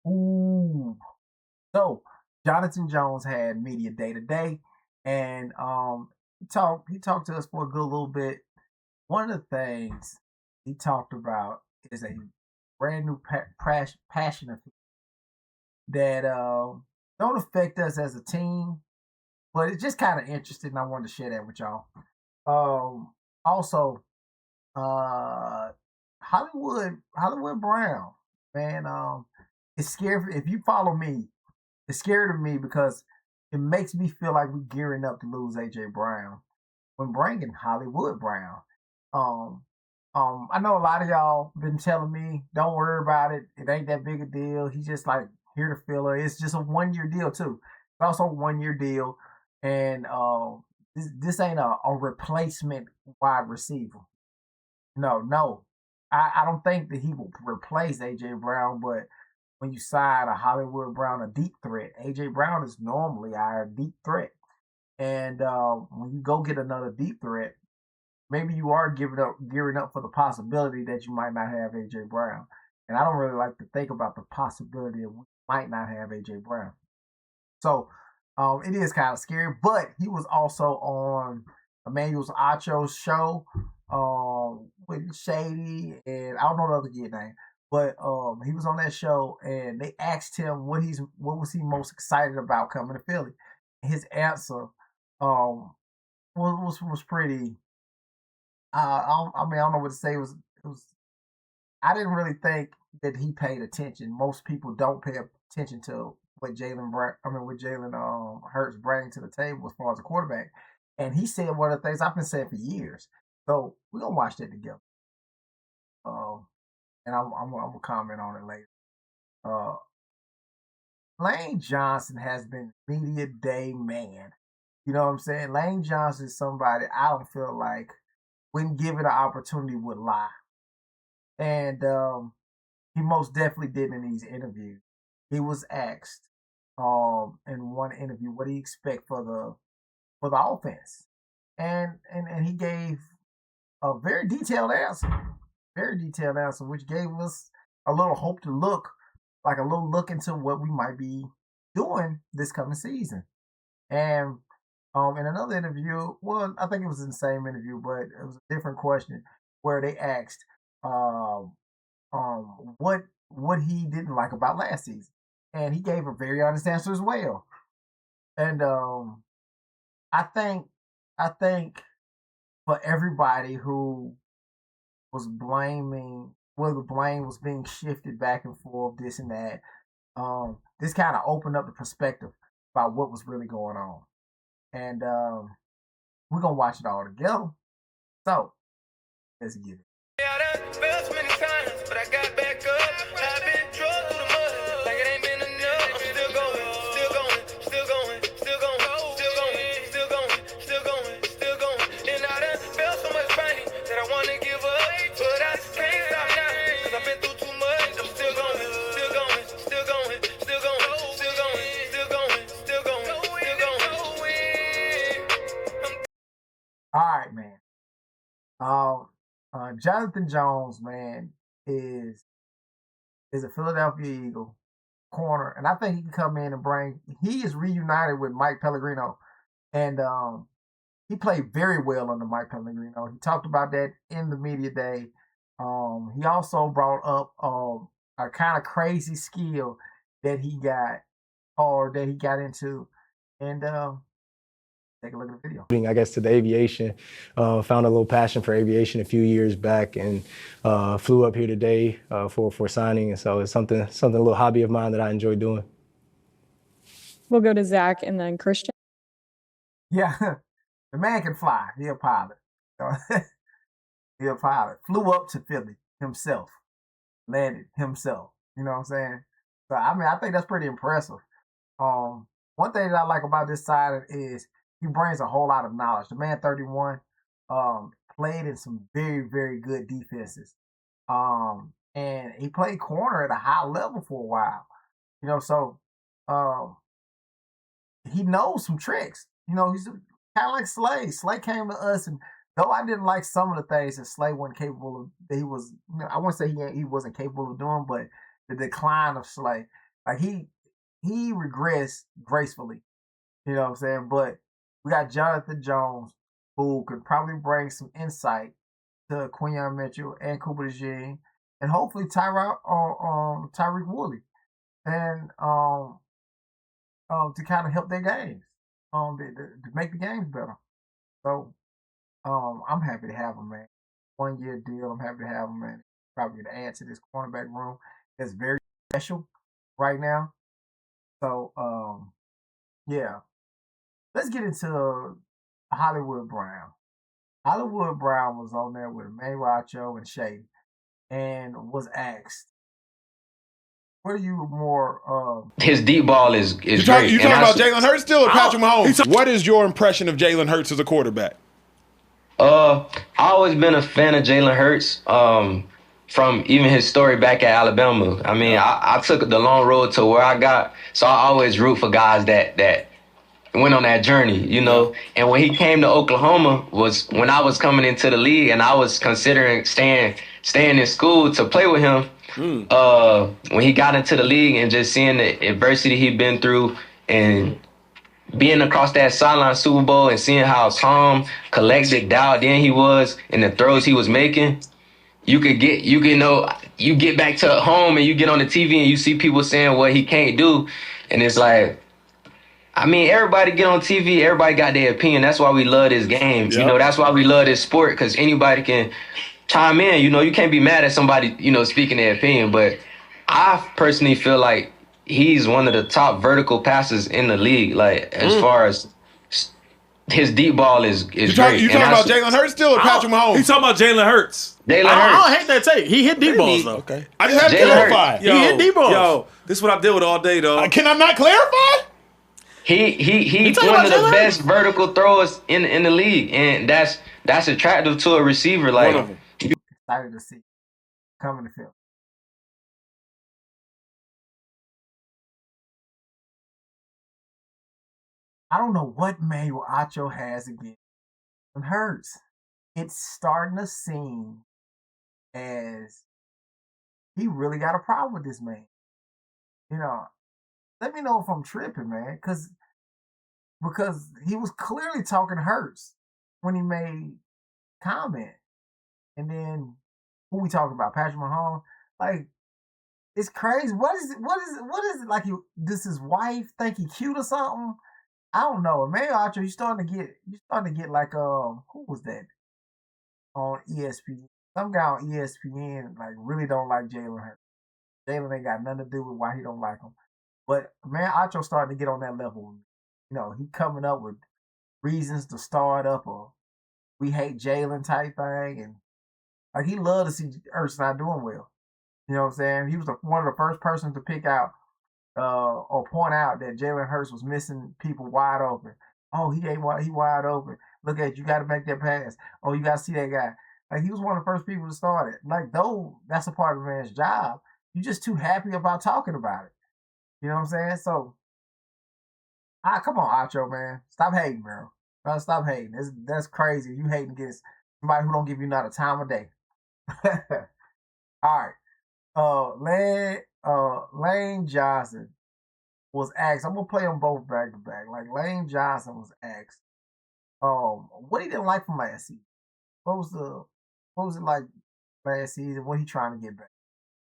Ooh. So Jonathan Jones had media day to day, and he talked to us for a good little bit. One of the things he talked about is a brand new passion of that don't affect us as a team, but it's just kind of interesting. I wanted to share that with y'all. Also, uh, Hollywood Brown, man. It's scary if you follow me. It's scary to me because it makes me feel like we're gearing up to lose AJ Brown when bringing Hollywood Brown. Um, I know a lot of y'all been telling me, don't worry about it. It ain't that big a deal. He's just like here to fill it. It's just a 1 year deal too. It's also a 1 year deal, and this ain't a replacement wide receiver. No, no. I don't think that he will replace AJ Brown, but when you sign a Hollywood Brown, a deep threat, AJ Brown is normally our deep threat. And when you go get another deep threat, maybe you are gearing up for the possibility that you might not have AJ Brown. And I don't really like to think about the possibility of we might not have AJ Brown. So it is kind of scary. But he was also on Emmanuel Acho's show with Shady, and I don't know the other kid name, but he was on that show, and they asked him what was he most excited about coming to Philly. His answer was pretty. I don't know what to say. It was. I didn't really think that he paid attention. Most people don't pay attention to what Jalen Hurts bringing to the table as far as a quarterback. And he said one of the things I've been saying for years. So we're gonna watch that together. Um, and I'm gonna comment on it later. Uh, Lane Johnson has been media day man. You know what I'm saying? Lane Johnson is somebody I don't feel like when given an opportunity would lie. And he most definitely did in these interviews. He was asked in one interview what do you expect for the offense, and he gave a very detailed answer, which gave us a little hope to look like a little look into what we might be doing this coming season. And in another interview, well, I think it was in the same interview, but it was a different question where they asked um, what he didn't like about last season, and he gave a very honest answer as well. And I think I think for everybody who was blaming, well, the blame was being shifted back and forth, this and that. This kind of opened up the perspective about what was really going on, and we're gonna watch it all together. So let's get it. Yeah, I done fell so many times, but I got back up. I've been drugged through the mud, like it ain't been enough. I'm still going, still going, still going, still going, still going, still going, still going, still going. And I done felt so much pain that I wanna give up, but I can't stop now, cause I've been through too much. I'm still going, still going, still going, still going, still going, still going, still going, still going. All right, man. Jonathan Jones, man, is a Philadelphia Eagle corner, and I think he can come in and bring. He is reunited with Mike Pellegrino, and he played very well under Mike Pellegrino. He talked about that in the media day. He also brought up a kind of crazy skill that he got or that he got into, and take a look at the video. I guess to the aviation, found a little passion for aviation a few years back, and flew up here today for signing. And so it's something a little hobby of mine that I enjoy doing. We'll go to Zach and then Christian. Yeah, the man can fly. He a pilot. He a pilot. Flew up to Philly himself, landed himself. You know what I'm saying? So I mean, I think that's pretty impressive. One thing that I like about this side is he brings a whole lot of knowledge. The man 31 played in some very, very good defenses. And he played corner at a high level for a while. You know, so he knows some tricks. You know, he's kind of like Slay. Slay came to us, and though I didn't like some of the things that Slay wasn't capable of, that he was, you know, I wouldn't say he wasn't capable of doing, but the decline of Slay. Like he regressed gracefully. You know what I'm saying? But we got Jonathan Jones, who could probably bring some insight to Quinyon Mitchell and Cooper DeJean, and hopefully Tyreek Woolley, and to kind of help their games, to make the games better. So I'm happy to have him, man. 1 year deal. I'm happy to have him, man. Probably to add to this cornerback room that's very special right now. So yeah, let's get into Hollywood Brown. Hollywood Brown was on there with Emmanuel Acho and Shady, and was asked, "What are you more?" His deep ball is You great. talking about Jalen Hurts still or Patrick Mahomes? What is your impression of Jalen Hurts as a quarterback? I always been a fan of Jalen Hurts. From even his story back at Alabama. I mean, I took the long road to where I got, so I always root for guys that went on that journey, you know. And when he came to Oklahoma was when I was coming into the league, and I was considering staying in school to play with him. When he got into the league and just seeing the adversity he'd been through and being across that sideline Super Bowl and seeing how calm, collected, dialed in he was and the throws he was making, you get back to home and you get on the TV and you see people saying what he can't do. And it's like, I mean, everybody get on TV, everybody got their opinion. That's why we love this game. Yep. You know, that's why we love this sport, because anybody can chime in. You know, you can't be mad at somebody, you know, speaking their opinion. But I personally feel like he's one of the top vertical passers in the league. Like, as far as his deep ball is great. You talking about Jalen Hurts still or Patrick Mahomes? He's talking about Jalen Hurts. Jalen Hurts. I don't hate that take. He hit deep balls, though. Okay. I just had to clarify. He hit deep balls. Yo, this is what I deal with all day, though. Can I not clarify? He's one of the best vertical throwers in the league, and that's attractive to a receiver. Like, excited to see coming to field. I don't know what Emmanuel Acho has against Hurts. It's starting to seem as he really got a problem with this man. You know, let me know if I'm tripping, man, because he was clearly talking Hurts when he made comment. And then who we talking about? Patrick Mahomes? Like, it's crazy. What is it like? Does his wife think he cute or something? I don't know. Emmanuel Acho, you starting to get like who was that on ESPN? Some guy on ESPN like really don't like Jalen Hurts. Jalen ain't got nothing to do with why he don't like him. But man, Acho starting to get on that level. You know, he coming up with reasons to start up or we hate Jalen type thing, and like he loved to see Hurts not doing well. You know what I'm saying? He was one of the first persons to pick out or point out that Jalen Hurts was missing people wide open. Oh, he wide open. Look at you, got to make that pass. Oh, you got to see that guy. Like, he was one of the first people to start it. Like, though that's a part of a man's job, you're just too happy about talking about it. You know what I'm saying? So, come on, Acho, man. Stop hating, bro. Stop hating. That's crazy. You hating against somebody who don't give you not a time of day. All right. Lane Johnson was asked. I'm gonna play them both back to back. Like, Lane Johnson was asked, what he didn't like from last season. What was it like last season? What he trying to get back?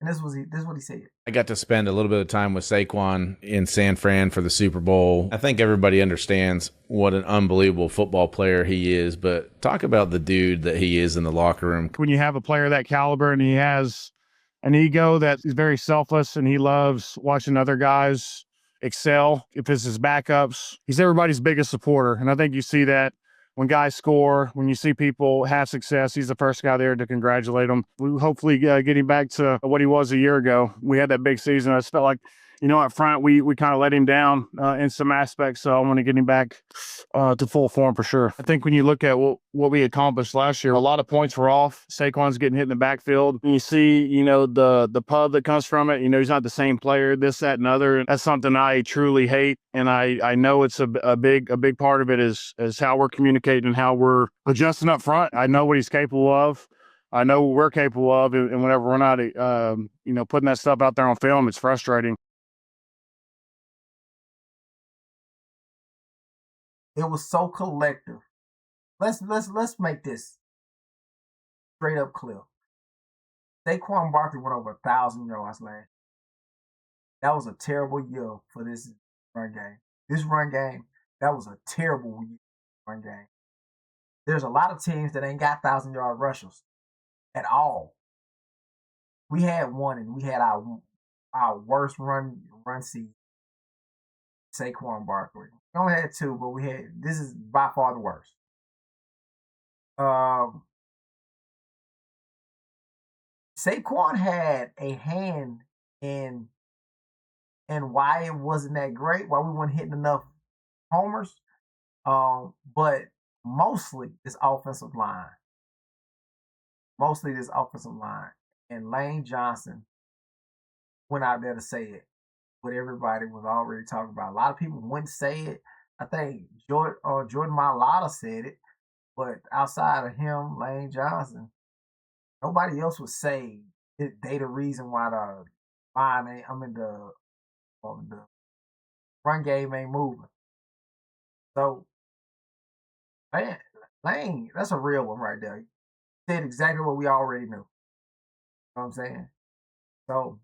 And this is what he said. I got to spend a little bit of time with Saquon in San Fran for the Super Bowl. I think everybody understands what an unbelievable football player he is, but talk about the dude that he is in the locker room. When you have a player that caliber and he has an ego that is very selfless and he loves watching other guys excel, if it's his backups, he's everybody's biggest supporter. And I think you see that when guys score, when you see people have success, he's the first guy there to congratulate them. We hopefully get him back to what he was a year ago. We had that big season. I just felt like, you know, up front, we kind of let him down in some aspects. So I want to get him back to full form for sure. I think when you look at what we accomplished last year, a lot of points were off. Saquon's getting hit in the backfield. And you see, you know, the pub that comes from it. You know, he's not the same player, this, that, and other. And that's something I truly hate. And I know it's a big part of it is how we're communicating and how we're adjusting up front. I know what he's capable of. I know what we're capable of. And whenever we're not, you know, putting that stuff out there on film, it's frustrating. It was so collective. Let's make this straight up clear. Saquon Barkley went over 1,000 yards last. That was a terrible year for this run game. This run game, that was a terrible run game. There's a lot of teams that ain't got 1,000-yard rushers at all. We had one, and we had our worst run season. Saquon Barkley. We only had two, but this is by far the worst. Saquon had a hand in why it wasn't that great, why we weren't hitting enough homers. But mostly this offensive line. And Lane Johnson went out there to say it. What everybody was already talking about. A lot of people wouldn't say it. I think Jordan Mailata said it, but outside of him, Lane Johnson, nobody else would say they the reason why the run game ain't moving. So, man, Lane, that's a real one right there. He said exactly what we already knew. You know what I'm saying? So,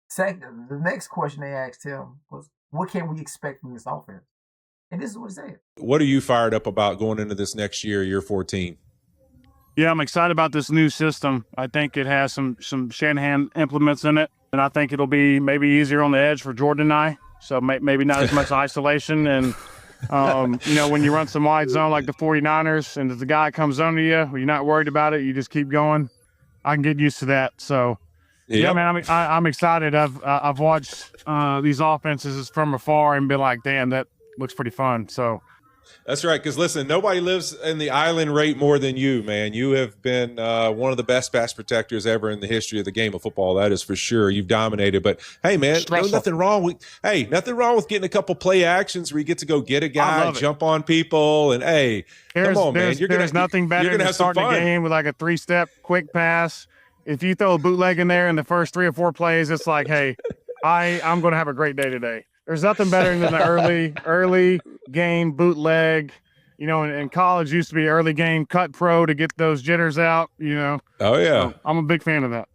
second, the next question they asked him was, what can we expect from this offense? And this is what he said. What are you fired up about going into this next year 14? Yeah, I'm excited about this new system. I think it has some Shanahan implements in it, and I think it'll be maybe easier on the edge for Jordan and I. So maybe not as much isolation. And, when you run some wide zone like the 49ers and if the guy comes under you, you're not worried about it. You just keep going. I can get used to that. So, yeah, man, I'm excited. I've watched these offenses from afar and been like, damn, that looks pretty fun. So that's right. Because listen, nobody lives in the island rate more than you, man. You have been one of the best pass protectors ever in the history of the game of football. That is for sure. You've dominated. But hey, man, nothing wrong with getting a couple play actions where you get to go get a guy, jump on people, and hey, come on, man. There's nothing better than starting a game with like a 3-step quick pass. If you throw a bootleg in there in the first 3 or 4 plays, it's like, hey, I'm going to have a great day today. There's nothing better than the early game bootleg. In college used to be early game cut pro to get those jitters out, Oh, yeah. So I'm a big fan of that.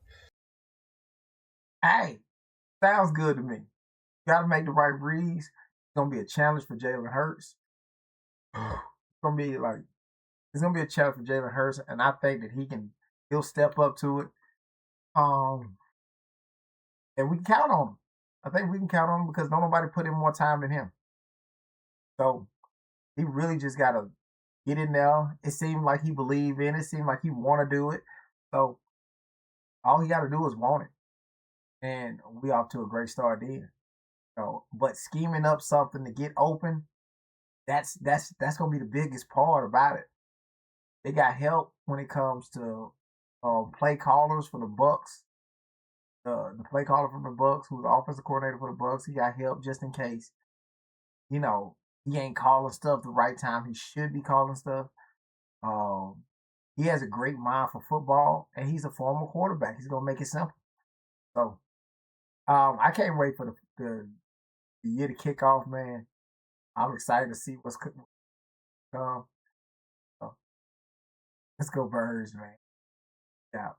Hey, sounds good to me. Got to make the right reads. It's going to be a challenge for Jalen Hurts. It's going to be a challenge for Jalen Hurts, and I think that he'll step up to it. And we can count on him. I think we can count on him because nobody put in more time than him. So he really just got to get in there. It seemed like he believed in it. It seemed like he want to do it. So all he got to do is want it. And we off to a great start then. But scheming up something to get open, that's going to be the biggest part about it. They got help when it comes to play callers for the Bucs. The play caller from the Bucs, who's the offensive coordinator for the Bucs, he got help just in case, he ain't calling stuff the right time. He should be calling stuff. He has a great mind for football, and he's a former quarterback. He's gonna make it simple. So, I can't wait for the year to kick off, man. I'm excited to see what's coming. So, let's go Birds, man. Yeah.